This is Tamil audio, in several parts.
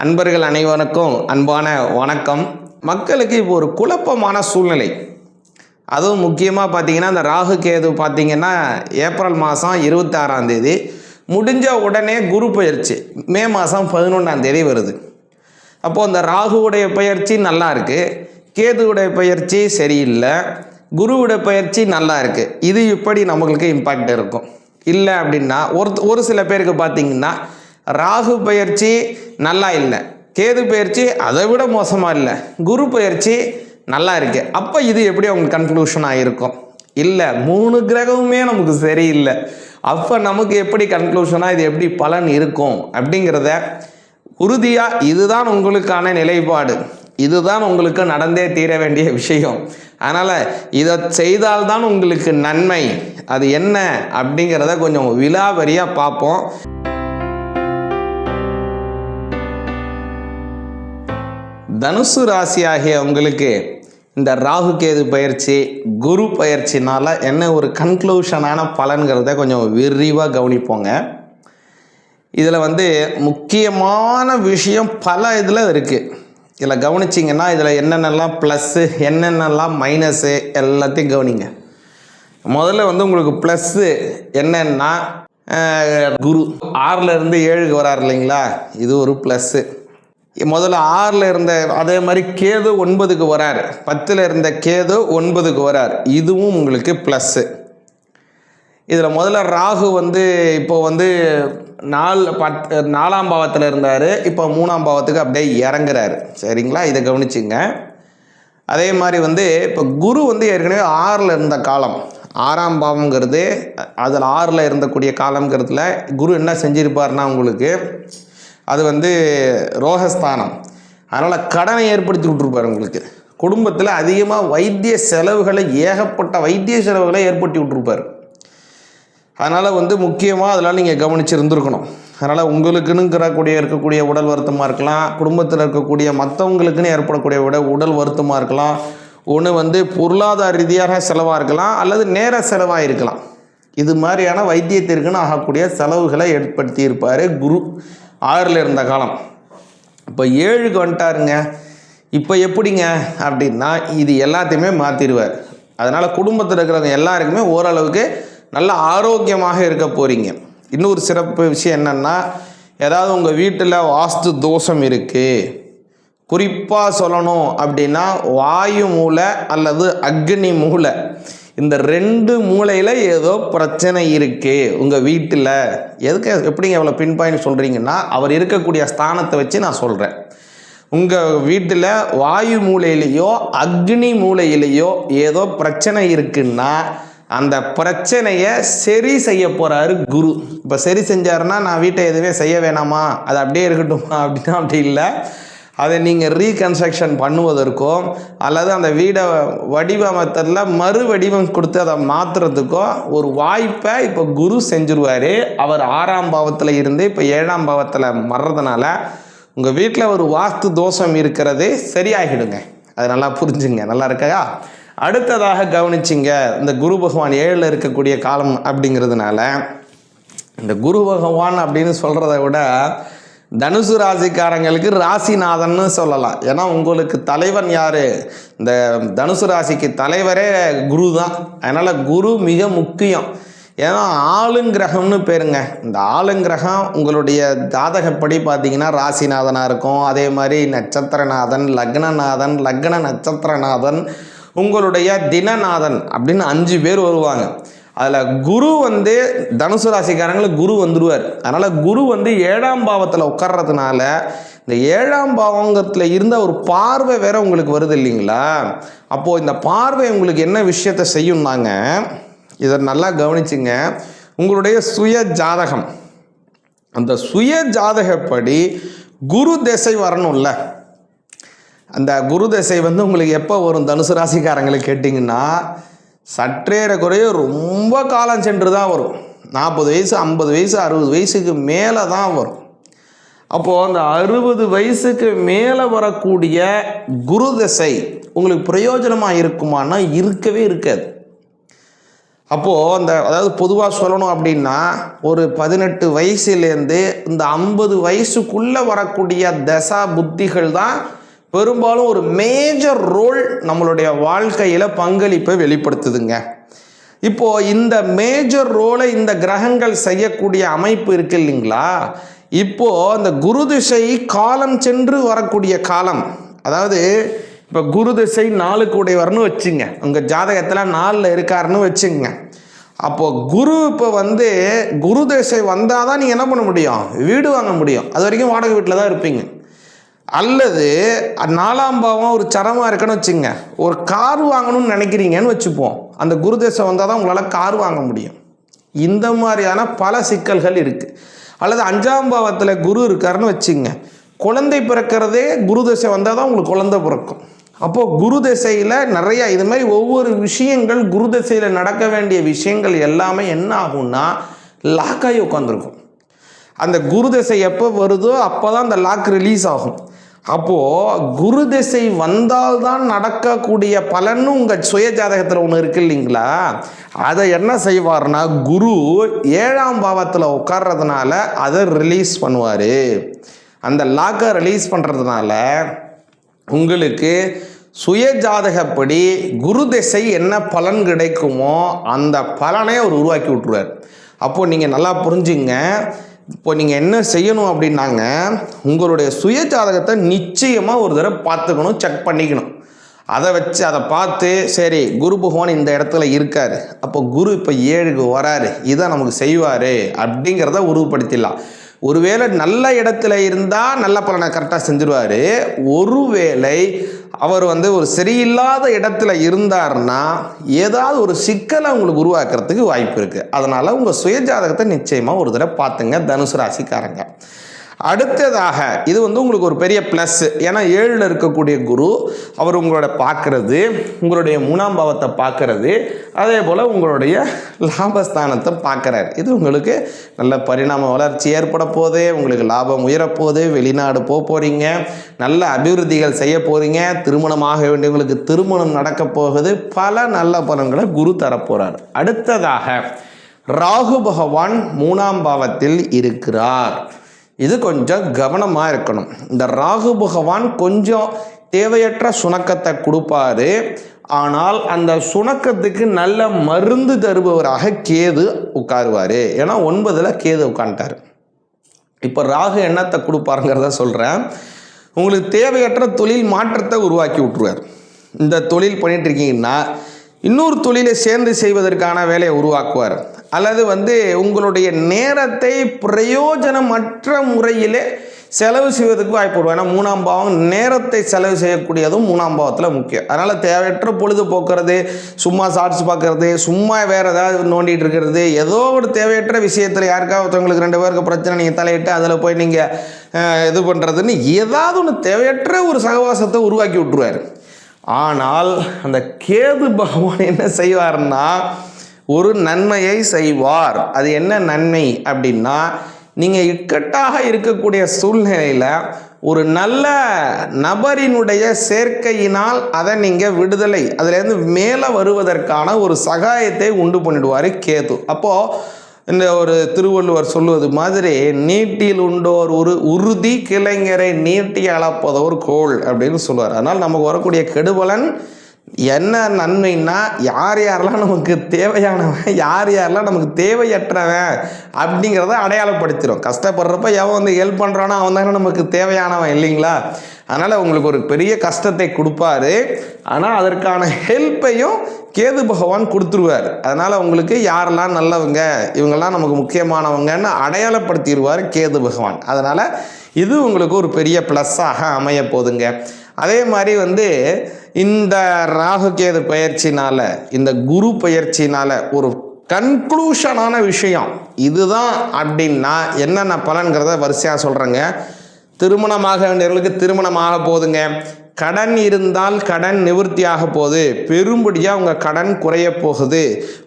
அன்பர்கள் அனைவருக்கும் அன்பான வணக்கம். மக்களுக்கு இப்போ ஒரு குழப்பமான சூழ்நிலை. அதுவும் முக்கியமாக பார்த்தீங்கன்னா இந்த ராகு கேது பார்த்தீங்கன்னா ஏப்ரல் மாதம் 26ஆம் தேதி முடிஞ்ச உடனே குரு பயிற்சி மே மாதம் 11ஆம் தேதி வருது. அப்போது இந்த ராகுவுடைய பயிற்சி நல்லா இருக்குது, கேதுவுடைய பயிற்சி சரியில்லை, குருவுடைய பயிற்சி நல்லா இருக்குது. இது இப்படி நம்மளுக்கு இம்பாக்ட் இருக்கும். இல்லை அப்படின்னா ஒரு சில பேருக்கு பார்த்தீங்கன்னா ராகு பயிற்சி நல்லா இல்லை, கேது பயிற்சி அதை விட மோசமாக இல்லை, குரு பயிற்சி நல்லா இருக்கு. அப்போ இது எப்படி அவங்களுக்கு கன்க்ளூஷனாக இருக்கும்? இல்லை, 3 கிரகமுமே நமக்கு சரியில்லை. அப்போ நமக்கு எப்படி கன்க்ளூஷனாக இது எப்படி பலன் இருக்கும் அப்படிங்கிறத உறுதியாக இதுதான் உங்களுக்கான நிலைப்பாடு, இதுதான் உங்களுக்கு நடந்தே தீர வேண்டிய விஷயம். அதனால் இதை செய்தால்தான் உங்களுக்கு நன்மை. அது என்ன அப்படிங்கிறத கொஞ்சம் விலாவரியாக பார்ப்போம். தனுசு ராசி ஆகிய உங்களுக்கு இந்த ராகு கேது பயிற்சி குரு பயிற்சினால் என்ன ஒரு கன்க்ளூஷனான பலன்கிறத கொஞ்சம் விரிவாக கவனிப்போங்க. இதில் முக்கியமான விஷயம் பல இதில் இருக்குது. இதில் கவனிச்சிங்கன்னா இதில் என்னென்னலாம் ப்ளஸ்ஸு என்னென்னலாம் மைனஸு எல்லாத்தையும் கவனிங்க. முதல்ல உங்களுக்கு ப்ளஸ்ஸு என்னன்னா குரு 6லேருந்து 7க்கு வராரு இல்லைங்களா, இது ஒரு ப்ளஸ்ஸு. முதல்ல 6ல் இருந்த அதே மாதிரி கேது 9க்கு வராரு, 10ல் இருந்த கேது 9க்கு வரார், இதுவும் உங்களுக்கு ப்ளஸ்ஸு. இதில் முதல்ல ராகு இப்போ 4ஆம் பாவத்தில் இருந்தார், இப்போ 3ஆம் பாவத்துக்கு அப்படியே இறங்குறாரு. சரிங்களா, இதை கவனிச்சுங்க. அதே மாதிரி இப்போ குரு ஏற்கனவே 6ல் இருந்த காலம், 6ஆம் பாவங்கிறது அதில் 6ல் இருந்தக்கூடிய காலங்கிறதுல குரு என்ன செஞ்சிருப்பார்னா உங்களுக்கு அது ரோகஸ்தானம். அதனால் கடனை ஏற்படுத்தி விட்டுருப்பார். உங்களுக்கு குடும்பத்தில் அதிகமாக வைத்திய செலவுகளை, ஏகப்பட்ட வைத்திய செலவுகளை ஏற்படுத்தி விட்டுருப்பார். அதனால் முக்கியமாக அதெல்லாம் நீங்கள் கவனிச்சுருந்துருக்கணும். அதனால் உங்களுக்குன்னு இருக்கக்கூடிய உடல் வருத்தமாக இருக்கலாம், குடும்பத்தில் இருக்கக்கூடிய மற்றவங்களுக்குன்னு ஏற்படக்கூடிய உடல் வருத்தமாக இருக்கலாம், ஒன்று பொருளாதார ரீதியாக செலவாக இருக்கலாம், அல்லது நேர செலவாக இருக்கலாம். இது மாதிரியான வைத்தியத்திற்குன்னு ஆகக்கூடிய செலவுகளை ஏற்படுத்தி இருப்பார் குரு 6ல் இருந்த காலம். இப்போ 7க்கு வந்துட்டாருங்க. இப்போ எப்படிங்க அப்படின்னா இது எல்லாத்தையுமே மாற்றிடுவார். அதனால் குடும்பத்தில் இருக்கிறவங்க எல்லாருக்குமே ஓரளவுக்கு நல்ல ஆரோக்கியமாக இருக்க போகிறீங்க. இன்னொரு சிறப்பு விஷயம் என்னென்னா, ஏதாவது உங்கள் வீட்டில் வாஸ்து தோஷம் இருக்குது, குறிப்பாக சொல்லணும் அப்படின்னா வாயு மூலை அல்லது அக்னி மூலை, இந்த 2 மூலையில் ஏதோ பிரச்சனை இருக்குது உங்கள் வீட்டில். எப்படிங்க எவ்வளோ பின் பாயிண்ட் சொல்கிறீங்கன்னா, அவர் இருக்கக்கூடிய ஸ்தானத்தை வச்சு நான் சொல்கிறேன். உங்கள் வீட்டில் வாயு மூலையிலேயோ அக்னி மூலையிலேயோ ஏதோ பிரச்சனை இருக்குன்னா அந்த பிரச்சனையை சரி செய்ய போகிறாரு குரு. இப்போ சரி செஞ்சாருன்னா நான் வீட்டை எதுவுமே செய்ய வேணாமா, அது அப்படியே இருக்கட்டுமா அப்படின்னா அப்படி இல்லை. அதை நீங்கள் ரீகன்ஸ்ட்ரக்ஷன் பண்ணுவதற்கோ அல்லது அந்த வீடை வடிவமைத்ததில் மறு வடிவம் கொடுத்து அதை மாற்றுறதுக்கோ ஒரு வாய்ப்பை இப்போ குரு செஞ்சுருவார். அவர் 6ஆம் பாவத்தில் இருந்து இப்போ 7ஆம் பாவத்தில் மறதுனால உங்கள் வீட்டில் ஒரு வாஸ்து தோஷம் இருக்கிறது சரியாகிடுங்க. அது நல்லா புரிஞ்சுங்க. நல்லா இருக்கா? அடுத்ததாக கவனிச்சிங்க, இந்த குரு பகவான் 7ல் இருக்கக்கூடிய காலம் அப்படிங்கிறதுனால இந்த குரு பகவான் அப்படின்னு சொல்கிறத விட தனுசு ராசிக்காரங்களுக்கு ராசிநாதன்னு சொல்லலாம். ஏன்னா உங்களுக்கு தலைவன் யார்? இந்த தனுசு ராசிக்கு தலைவரே குரு தான். அதனால் குரு மிக முக்கியம். ஏன்னா ஆளுங்கிரகம்னு பேருங்க. இந்த ஆளுங்கிரகம் உங்களுடைய ஜாதகப்படி பார்த்தீங்கன்னா ராசிநாதனாக இருக்கும். அதே மாதிரி நட்சத்திரநாதன், லக்னநாதன், லக்ன நட்சத்திரநாதன், உங்களுடைய தினநாதன் அப்படின்னு 5 பேர் வருவாங்க. அதில் குரு தனுசு ராசிக்காரங்களுக்கு குரு வந்துடுவார். அதனால் குரு 7ஆம் பாவத்தில் உட்கார்றதுனால இந்த 7ஆம் பாவங்கத்தில் இருந்த ஒரு பார்வை வேற உங்களுக்கு வருது இல்லைங்களா. அப்போது இந்த பார்வை உங்களுக்கு என்ன விஷயத்தை செய்யும்னாங்க, இதை நல்லா கவனிச்சுங்க. உங்களுடைய சுய ஜாதகம், அந்த சுய ஜாதகப்படி குரு திசை வரணும்ல. அந்த குரு திசை உங்களுக்கு எப்போ வரும் தனுசு ராசிக்காரங்களுக்கு கேட்டிங்கன்னா, சற்றேற குறைய ரொம்ப காலம் சென்று தான் வரும். 40 வயசு, 50 வயசு, 60 வயசுக்கு மேலே தான் வரும். அப்போது அந்த 60 வயசுக்கு மேலே வரக்கூடிய குரு திசை உங்களுக்கு பிரயோஜனமாக இருக்குமானா இருக்கவே இருக்காது. அப்போது அதாவது பொதுவாக சொல்லணும் அப்படின்னா ஒரு 18 வயசுலேருந்து இந்த 50 வயசுக்குள்ளே வரக்கூடிய தசா புத்திகள் தான் பெரும்பாலும் ஒரு மேஜர் ரோல் நம்மளுடைய வாழ்க்கையில் பங்களிப்பை வெளிப்படுத்துதுங்க. இப்போது இந்த மேஜர் ரோலை இந்த கிரகங்கள் செய்யக்கூடிய அமைப்பு இருக்கு இல்லைங்களா? இப்போது அந்த குரு திசை காலம் சென்று வரக்கூடிய காலம், அதாவது இப்போ குரு திசை 4க்கு உடையவர்னு வச்சுங்க, உங்கள் ஜாதகத்தில் 4ல் இருக்காருன்னு வச்சுங்க. அப்போது குரு இப்போ குரு திசை வந்தால் தான் நீங்கள் என்ன பண்ண முடியும், வீடு வாங்க முடியும். அது வரைக்கும் வாடகை வீட்டில் தான் இருப்பீங்க. அல்லது 4ஆம் பாவம் ஒரு சரமாக இருக்குன்னு வச்சுங்க, ஒரு கார் வாங்கணும்னு நினைக்கிறீங்கன்னு வச்சுப்போம், அந்த குரு திசை வந்தால் தான் உங்களால் கார் வாங்க முடியும். இந்த மாதிரியான பல சிக்கல்கள் இருக்குது. அல்லது 5ஆம் பாவத்தில் குரு இருக்காருன்னு வச்சுங்க, குழந்தை பிறக்கிறதே குரு திசை வந்தால் தான் உங்களுக்கு குழந்தை பிறக்கும். அப்போது குரு திசையில் நிறையா இது மாதிரி ஒவ்வொரு விஷயங்கள், குரு திசையில் நடக்க வேண்டிய விஷயங்கள் எல்லாமே என்ன ஆகும்னா லாக்காகி உட்காந்துருக்கும். அந்த குரு திசை எப்போ வருதோ அப்போ தான் அந்த லாக் ரிலீஸ் ஆகும். அப்போது குரு திசை வந்தால்தான் நடக்கக்கூடிய பலன்னு உங்கள் சுய ஜாதகத்தில் ஒன்று இருக்கு இல்லைங்களா? அதை என்ன செய்வார்னா குரு 7ஆம் பாவத்தில் உட்கார்றதுனால அதை ரிலீஸ் பண்ணுவார். அந்த லாக்கை ரிலீஸ் பண்ணுறதுனால உங்களுக்கு சுய ஜாதகப்படி குரு திசை என்ன பலன் கிடைக்குமோ அந்த பலனை அவர் உருவாக்கி விட்டுருவார். அப்போது நீங்கள் நல்லா புரிஞ்சுங்க. இப்போ நீங்கள் என்ன செய்யணும் அப்படின்னாங்க, உங்களுடைய சுய ஜாதகத்தை நிச்சயமாக ஒரு தடவை பார்த்துக்கணும், செக் பண்ணிக்கணும். அதை பார்த்து சரி குரு பகவான் இந்த இடத்துல இருக்கார், அப்போ குரு இப்போ 7க்கு வராரு, இதை நமக்கு செய்வார் அப்படிங்கிறத உருவப்படுத்திடலாம். ஒருவேளை நல்ல இடத்துல இருந்தால் நல்ல பலனை கரெக்டாக செஞ்சிருவார். ஒருவேளை அவர் ஒரு சரியில்லாத இடத்துல இருந்தார்னா ஏதாவது ஒரு சிக்கலை உங்களுக்கு உருவாக்குறதுக்கு வாய்ப்பு இருக்குது. அதனால் உங்கள் சுய ஜாதகத்தை நிச்சயமாக ஒரு தடவை பார்த்துங்க தனுசு ராசிக்காரங்க. அடுத்ததாக இது உங்களுக்கு ஒரு பெரிய ப்ளஸ். ஏன்னா 7ல் இருக்கக்கூடிய குரு அவர் உங்களோட பார்க்கறது, உங்களுடைய 3ஆம் பாவத்தை பார்க்கறது, அதே போல் உங்களுடைய லாபஸ்தானத்தை பார்க்குறாரு. இது உங்களுக்கு நல்ல பரிணாம வளர்ச்சி ஏற்பட போகுது, உங்களுக்கு லாபம் உயரப்போகுது, வெளிநாடு போகிறீங்க, நல்ல அபிவிருத்திகள் செய்ய போகிறீங்க, திருமணமாக வேண்டியவங்களுக்கு திருமணம் நடக்க போகுது, பல நல்ல பலன்களை குரு தரப்போகிறார். அடுத்ததாக ராகு பகவான் 3ஆம் பாவத்தில் இருக்கிறார். இது கொஞ்சம் கவனமாக இருக்கணும். இந்த ராகு பகவான் கொஞ்சம் தேவையற்ற சுணக்கத்தை கொடுப்பாரு. ஆனால் அந்த சுணக்கத்துக்கு நல்ல மருந்து தருபவராக கேது உட்காருவார். ஏன்னா 9ல் கேது உட்காந்துட்டார். இப்போ ராகு என்னத்தை கொடுப்பாருங்கிறத சொல்கிறேன். உங்களுக்கு தேவையற்ற தொழில் மாற்றத்தை உருவாக்கி விட்டுருவார். இந்த தொழில் பண்ணிட்டு இருக்கீங்கன்னா இன்னொரு தொழிலை சேர்ந்து செய்வதற்கான வேலையை உருவாக்குவார். அல்லது உங்களுடைய நேரத்தை பிரயோஜனமற்ற முறையிலே செலவு செய்வதற்கு வாய்ப்பு விடுவார். ஏன்னா 3ஆம் பாவம் நேரத்தை செலவு செய்யக்கூடியதும் 3ஆம் பாவத்தில் முக்கியம். அதனால் தேவையற்ற பொழுது போக்குறது, சும்மா ஷார்ட்ஸ் பார்க்கறது, சும்மா வேறு ஏதாவது நோண்டிகிட்டு இருக்கிறது, ஏதோ ஒரு தேவையற்ற விஷயத்தில் யாருக்காவது ஒருத்தவங்களுக்கு 2 பேருக்கு பிரச்சனை நீங்கள் தலையிட்டு அதில் போய் நீங்கள் இது பண்ணுறதுன்னு ஏதாவது ஒன்று தேவையற்ற ஒரு சகவாசத்தை உருவாக்கி விட்டுருவார். ஆனால் அந்த கேது பகவான் என்ன செய்வார்னா ஒரு நன்மையை செய்வார். அது என்ன நன்மை அப்படின்னா, நீங்கள் இக்கட்டாக இருக்கக்கூடிய சூழ்நிலையில் ஒரு நல்ல நபரினுடைய சேர்க்கையினால் அதை நீங்கள் விடுதலை, அதிலேருந்து மேலே வருவதற்கான ஒரு சகாயத்தை உண்டு பண்ணிடுவார் கேது. அப்போது இந்த ஒரு திருவள்ளுவர் சொல்லுவது மாதிரி நீட்டில் உண்டோர் ஒரு உறுதி கிளைஞரை நீட்டி அளப்பதோர் கோள் அப்படின்னு சொல்லுவார். அதனால் நமக்கு வரக்கூடிய கெடுபலன் என்ன நன்மைன்னா, யார் யாரெல்லாம் நமக்கு தேவையானவன், யார் யாரெல்லாம் நமக்கு தேவையற்றவன் அப்படிங்கிறத அடையாளப்படுத்திடும். கஷ்டப்படுறப்ப எவன் ஹெல்ப் பண்ணுறானோ அவன் தானே நமக்கு தேவையானவன் இல்லைங்களா? அதனால் உங்களுக்கு ஒரு பெரிய கஷ்டத்தை கொடுப்பாரு. ஆனால் அதற்கான ஹெல்ப்பையும் கேது பகவான் கொடுத்துருவார். அதனால் உங்களுக்கு யாரெல்லாம் நல்லவங்க, இவங்கெல்லாம் நமக்கு முக்கியமானவங்கன்னு அடையாளப்படுத்திடுவார் கேது பகவான். அதனால் இது உங்களுக்கு ஒரு பெரிய ப்ளஸ்ஸாக அமைய போதுங்க. அதே மாதிரி இந்த ராகு கேது பயிற்சினால், இந்த குரு பயிற்சினால் ஒரு கன்க்ளூஷனான விஷயம் இதுதான் அப்படின்னா என்னென்ன பலன்கிறத வரிசையாக சொல்கிறேங்க. திருமணமாக வேண்டியவர்களுக்கு திருமணமாக போகுதுங்க. கடன் இருந்தால் கடன் நிவர்த்தியாக போகுது, பெரும்படியாக உங்கள் கடன் குறைய போகுது.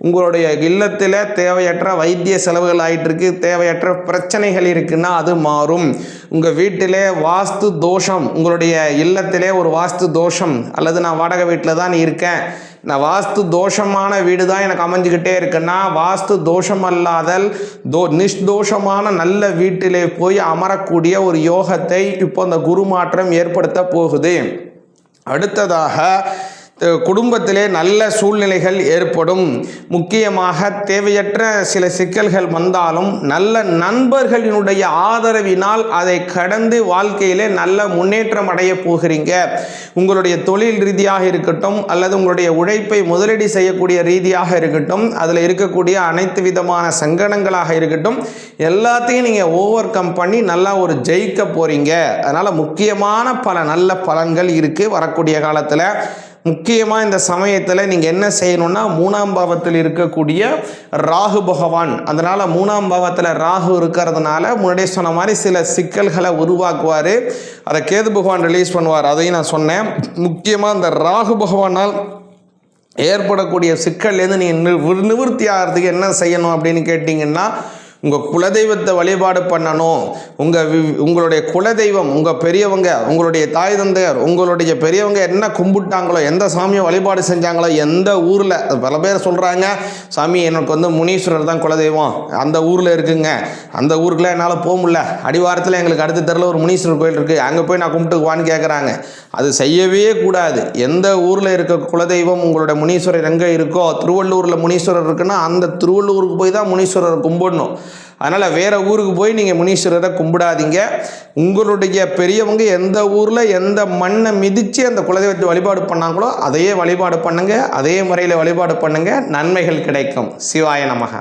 உங்களுடைய இல்லத்தில் தேவையற்ற வைத்திய செலவுகள் ஆகிட்டுருக்கு, தேவையற்ற பிரச்சனைகள் இருக்குன்னா அது மாறும். உங்கள் வீட்டிலே வாஸ்து தோஷம், உங்களுடைய இல்லத்திலே ஒரு வாஸ்து தோஷம், அல்லது நான் வாடகை வீட்டில் தான் இருக்கேன், நான் வாஸ்து தோஷமான வீடு தான் எனக்கு அமைஞ்சுக்கிட்டே இருக்குன்னா வாஸ்து தோஷம் அல்லாதல் நிஷ்தோஷமான நல்ல வீட்டிலே போய் அமரக்கூடிய ஒரு யோகத்தை இப்போ அந்த குரு மாற்றம் ஏற்படுத்த போகுது. அடுத்ததாக குடும்பத்திலே நல்ல சூழ்நிலைகள் ஏற்படும். முக்கியமாக தேவையற்ற சில சிக்கல்கள் வந்தாலும் நல்ல நண்பர்களினுடைய ஆதரவினால் அதை கடந்து வாழ்க்கையிலே நல்ல முன்னேற்றம் அடைய போகிறீங்க. உங்களுடைய தொழில் ரீதியாக இருக்கட்டும் அல்லது உங்களுடைய உழைப்பை முதலீடு செய்யக்கூடிய ரீதியாக இருக்கட்டும், அதில் இருக்கக்கூடிய அனைத்து விதமான சங்கடங்களாக இருக்கட்டும், எல்லாத்தையும் நீங்கள் ஓவர் கம் பண்ணி நல்லா ஒரு ஜெயிக்க போகிறீங்க. அதனால் முக்கியமான பல நல்ல பலன்கள் இருக்குது வரக்கூடிய காலத்தில். முக்கியமாக இந்த சமயத்தில் நீங்கள் என்ன செய்யணும்னா 3ஆம் பாவத்தில் இருக்கக்கூடிய ராகு பகவான், அதனால் 3ஆம் பாவத்தில் ராகு இருக்கிறதுனால முன்னாடியே சொன்ன மாதிரி சில சிக்கல்களை உருவாக்குவார். அதை கேது பகவான் ரிலீஸ் பண்ணுவார். அதையும் நான் சொன்னேன். முக்கியமாக இந்த ராகு பகவானால் ஏற்படக்கூடிய சிக்கல்லேருந்து நீங்கள் நிவர்த்தி ஆகிறதுக்கு என்ன செய்யணும் அப்படின்னு கேட்டிங்கன்னா, உங்கள் குலதெய்வத்தை வழிபாடு பண்ணணும். உங்களுடைய குலதெய்வம், உங்கள் பெரியவங்க, உங்களுடைய தாய் தந்தையர், உங்களுடைய பெரியவங்க என்ன கும்பிட்டாங்களோ, எந்த சாமியை வழிபாடு செஞ்சாங்களோ, எந்த ஊரில் பல பேர் சொல்கிறாங்க, சாமி எனக்கு வந்து முனீஸ்வரர் தான் குலதெய்வம், அந்த ஊரில் இருக்குங்க, அந்த ஊருக்குலாம் என்னால் போக முடியல, அடிவாரத்தில் எங்களுக்கு அடுத்த தெருவில் ஒரு முனீஸ்வரர் கோயில் இருக்குது, அங்கே போய் நான் கும்பிட்டுக்குவான்னு கேட்குறாங்க. அது செய்யவே கூடாது. எந்த ஊரில் இருக்க குலதெய்வம் உங்களுடைய முனீஸ்வரர் எங்கே இருக்கோ, திருவள்ளூரில் முனீஸ்வரர் இருக்குன்னா அந்த திருவள்ளூருக்கு போய் தான் முனீஸ்வரரை கும்பிடணும். அதனால் வேறு ஊருக்கு போய் நீங்கள் முனீஸ்வரரை கும்பிடாதீங்க. உங்களுடைய பெரியவங்க எந்த ஊரில் எந்த மண்ணை மிதித்து அந்த குலதெய்வத்தை வழிபாடு பண்ணாங்களோ அதையே வழிபாடு பண்ணுங்கள். அதே முறையில் வழிபாடு பண்ணுங்கள், நன்மைகள் கிடைக்கும். சிவாய நமக.